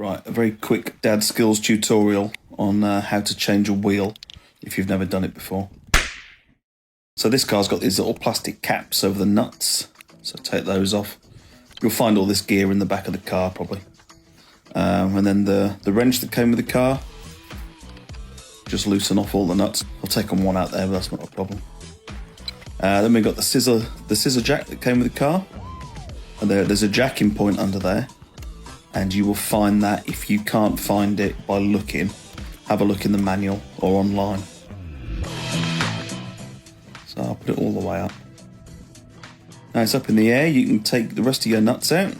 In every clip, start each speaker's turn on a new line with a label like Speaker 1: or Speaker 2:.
Speaker 1: Right, a very quick Dadskillz tutorial on how to change a wheel if you've never done it before. So this car's got these little plastic caps over the nuts, so take those off. You'll find all this gear in the back of the car probably. And then the wrench that came with the car, just loosen off all the nuts. I'll take them one out there, but that's not a problem. Then we've got the scissor jack that came with the car. And there's a jacking point under there. And you will find that if you can't find it by looking, have a look in the manual or online. So I'll put it all the way up. Now it's up in the air, you can take the rest of your nuts out.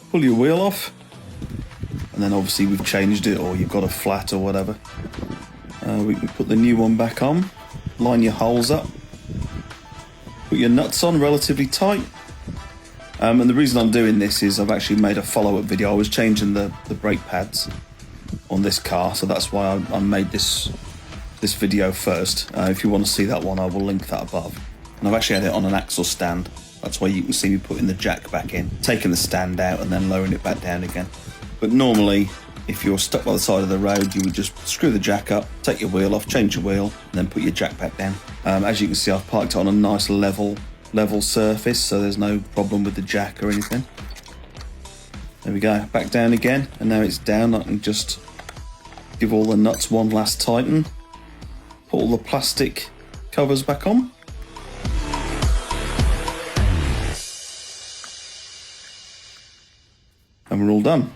Speaker 1: Pull your wheel off. And then obviously we've changed it, or you've got a flat or whatever. We can put the new one back on. Line your holes up, put your nuts on relatively tight. And the reason I'm doing this is I've actually made a follow-up video. I was changing the brake pads on this car, so that's why I made this video first. If you want to see that one, I will link that above. And I've actually had it on an axle stand. That's why you can see me putting the jack back in, taking the stand out and then lowering it back down again. But normally, if you're stuck by the side of the road, you would just screw the jack up, take your wheel off, change your wheel, and then put your jack back down. As you can see, I've parked it on a nice level surface, so there's no problem with the jack or anything. There we go, back down again, and now it's down. I can just give all the nuts one last tighten, put all the plastic covers back on. And we're all done.